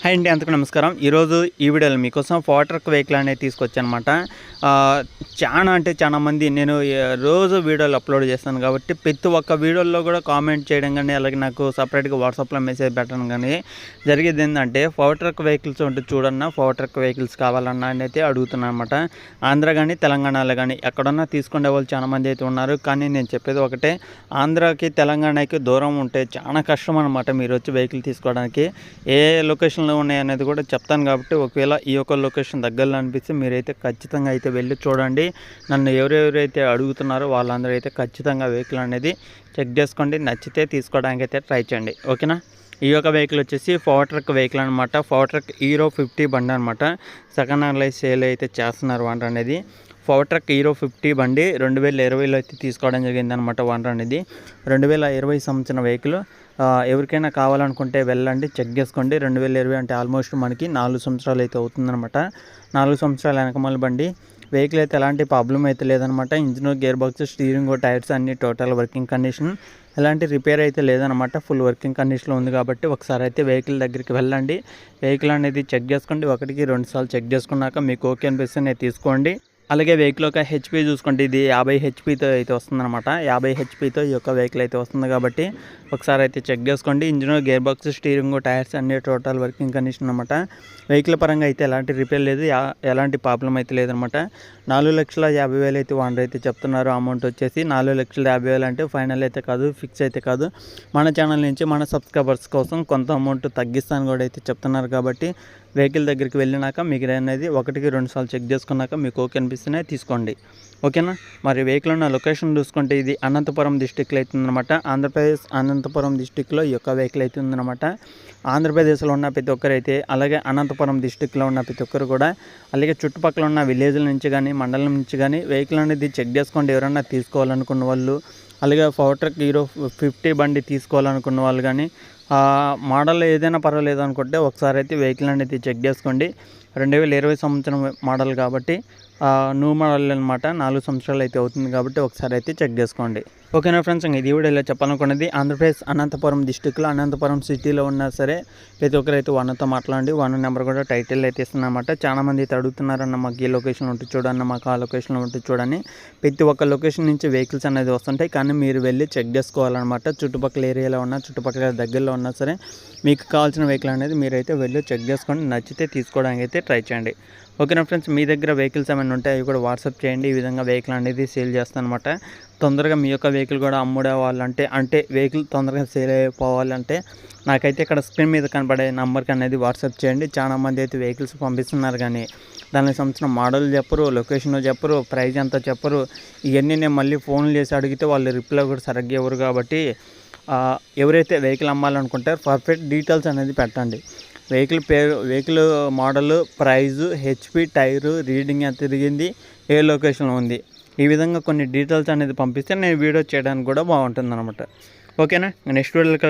Hi అండి, అందరికీ నమస్కారం. ఈరోజు ఈ వీడియోలో మీకోసం ఫార్ ట్రక్ వెహికల్ అనేది తీసుకొచ్చానమాట. చాలా మంది నేను రోజు వీడియోలు అప్లోడ్ చేస్తాను కాబట్టి ప్రతి ఒక్క వీడియోలో కూడా కామెంట్ చేయడం కానీ, అలాగే నాకు సపరేట్గా వాట్సాప్లో మెసేజ్ పెట్టడం కానీ జరిగేది. ఏంటంటే ఫార్ ట్రక్ వెహికల్స్ ఉంటే చూడన్నా, ఫార్ ట్రక్ వెహికల్స్ కావాలన్నా అని అయితే అడుగుతున్నాను అనమాట. ఆంధ్ర కానీ తెలంగాణలో కానీ ఎక్కడన్నా తీసుకునే వాళ్ళు చాలామంది అయితే ఉన్నారు. కానీ నేను చెప్పేది ఒకటే, ఆంధ్రాకి తెలంగాణకి దూరం ఉంటే చాలా కష్టం అనమాట మీరు వచ్చి వెహికల్ తీసుకోవడానికి. ఏ లొకేషన్లో ఉన్నాయి అనేది కూడా చెప్తాను కాబట్టి, ఒకవేళ ఈ యొక్క లొకేషన్ దగ్గరలో అనిపిస్తే మీరైతే ఖచ్చితంగా అయితే వెళ్ళి చూడండి. నన్ను ఎవరెవరైతే అడుగుతున్నారో వాళ్ళందరూ అయితే ఖచ్చితంగా వెహికల్ అనేది చెక్ చేసుకోండి. నచ్చితే తీసుకోవడానికి అయితే ట్రై చేయండి, ఓకేనా. ఈ యొక్క వెహికల్ వచ్చేసి ఫార్ ట్రక్ వెహికల్ అనమాట. ఫార్ ట్రక్ హీరో 50 బండి అనమాట. సెకండ్ హ్యాండ్లో సేల్ అయితే చేస్తున్నారు వనర్ అనేది. ఫార్ ట్రక్ హీరో 50 బండి 2020లో అయితే తీసుకోవడం జరిగింది అనమాట. వనర్ అనేది 2020 సంవత్సరం వెహికల్. ఎవరికైనా కావాలనుకుంటే వెళ్ళండి, చెక్ చేసుకోండి. 2020 అంటే ఆల్మోస్ట్ మనకి 4 సంవత్సరాలు అయితే అవుతుందన్నమాట. 4 సంవత్సరాల వెనకమాల బండి. వెహికల్ అయితే ఎలాంటి ప్రాబ్లం అయితే లేదనమాట. Engine, gear box, steering, tyres అన్ని టోటల్ వర్కింగ్ కండిషన్. ఎలాంటి రిపేర్ అయితే లేదనమాట. ఫుల్ వర్కింగ్ కండిషన్లో ఉంది కాబట్టి ఒకసారి అయితే వెహికల్ దగ్గరికి వెళ్ళండి. వెహికల్ అనేది చెక్ చేసుకోండి. 1-2 సార్లు చెక్ చేసుకున్నాక మీకు ఓకే అనిపిస్తే తీసుకోండి. అలాగే వెహికల్ యొక్క హెచ్పి చూసుకోండి. ఇది 50 హెచ్పితో అయితే వస్తుందన్నమాట. 50 హెచ్పితో ఈ యొక్క వెహికల్ అయితే వస్తుంది కాబట్టి ఒకసారి అయితే చెక్ చేసుకోండి. Engine, gear box, steering, tyres అన్ని టోటల్ వర్కింగ్ కండిషన్ అనమాట. వెహికల్ పరంగా అయితే ఎలాంటి రిపేర్ లేదు, ఎలాంటి ప్రాబ్లం అయితే లేదనమాట. 4,50,000 అయితే ఓనర్ అయితే చెప్తున్నారు. అమౌంట్ వచ్చేసి 4,50,000 అంటే ఫైనల్ అయితే కాదు, ఫిక్స్ అయితే కాదు. మన ఛానల్ నుంచి మన సబ్స్క్రైబర్స్ కోసం కొంత అమౌంట్ తగ్గిస్తాను కూడా అయితే చెప్తున్నారు కాబట్టి వెహికల్ దగ్గరికి వెళ్ళినాక మీకు అనేది 1-2 సార్లు చెక్ చేసుకున్నాక మీకు ఓకే అనిపిస్తేనే తీసుకోండి, ఓకేనా. మరి వెహికల్ ఉన్న లొకేషన్ చూసుకుంటే ఇది అనంతపురం డిస్టిక్లో అయితే ఉందన్నమాట. ఆంధ్రప్రదేశ్ అనంతపురం డిస్టిక్లో ఈ యొక్క వెహికల్ అయితే ఉందన్నమాట. ఆంధ్రప్రదేశ్లో ఉన్న ప్రతి ఒక్కరైతే, అలాగే అనంతపురం డిస్టిక్లో ఉన్న ప్రతి ఒక్కరు కూడా, అలాగే చుట్టుపక్కల ఉన్న విలేజ్ల నుంచి కానీ, మండలం నుంచి కానీ వెహికల్ అనేది చెక్ చేసుకోండి. ఎవరన్నా తీసుకోవాలనుకున్న వాళ్ళు, అలాగే ఫార్ ట్రక్ హీరో 50 బండి తీసుకోవాలనుకున్న వాళ్ళు కానీ, మోడల్ ఏదైనా పర్వాలేదు అనుకుంటే ఒకసారి అయితే వెహికల్ అనేది చెక్ చేసుకోండి. 2020 సంవత్సరం మోడల్ కాబట్టి న్యూ మోడల్ అనమాట. 4 సంవత్సరాలు అయితే అవుతుంది కాబట్టి ఒకసారి అయితే చెక్ చేసుకోండి, ఓకేనా ఫ్రెండ్స్. ఇది కూడా ఇలా చెప్పాలనుకున్నది ఆంధ్రప్రదేశ్ అనంతపురం డిస్టిక్లో, అనంతపురం సిటీలో ఉన్నా సరే ప్రతి ఒక్కరైతే వన్తో మాట్లాడండి. వన్ నెంబర్ కూడా టైటిల్ అయితే ఇస్తుందన్నమాట. చాలామంది అయితే అడుగుతున్నారన్న, మాకు ఈ లొకేషన్ ఉంటే చూడన్న, మాకు ఆ లొకేషన్లో ఉంటే చూడని. ప్రతి ఒక్క లొకేషన్ నుంచి వెహికల్స్ అనేది వస్తుంటాయి, కానీ మీరు వెళ్ళి చెక్ చేసుకోవాలన్నమాట. చుట్టుపక్కల ఏరియాలో ఉన్నా, చుట్టుపక్కల దగ్గరలో ఉన్నా సరే మీకు కావాల్సిన వెహికల్ అనేది మీరైతే వెళ్ళి చెక్ చేసుకోండి. నచ్చితే తీసుకోవడానికి అయితే ట్రై చేయండి, ఓకేనా ఫ్రెండ్స్. మీ దగ్గర వెహికల్స్ ఏమైనా ఉంటే అవి కూడా వాట్సాప్ చేయండి. ఈ విధంగా వెహికల్ అనేది సేల్ చేస్తాను అనమాట. తొందరగా మీ యొక్క వెహికల్ కూడా అమ్ముడేవాళ్ళంటే, అంటే వెహికల్ తొందరగా సేల్ అయిపోవాలంటే నాకైతే ఇక్కడ స్క్రీన్ మీద కనబడే నెంబర్కి అనేది వాట్సాప్ చేయండి. చాలామంది అయితే వెహికల్స్ పంపిస్తున్నారు, కానీ దానికి సంబంధించిన మోడల్ చెప్పరు, లొకేషన్ చెప్పరు, ప్రైస్ ఎంత చెప్పరు. ఇవన్నీ నేను మళ్ళీ ఫోన్లు చేసి అడిగితే వాళ్ళు రిప్లై కూడా సరిగ్గా ఇవ్వరు. కాబట్టి ఎవరైతే వెహికల్ అమ్మాలనుకుంటారో పర్ఫెక్ట్ డీటెయిల్స్ అనేది పెట్టండి. వెహికల్ పేరు, vehicle model, price, HP, tyre, reading ఎంత తిరిగింది, ఏ లొకేషన్లో ఉంది, ఈ విధంగా కొన్ని డీటెయిల్స్ అనేది పంపిస్తే నేను వీడియో చేయడానికి కూడా బాగుంటుంది అనమాట, ఓకేనా. నెక్స్ట్ వీడియోలో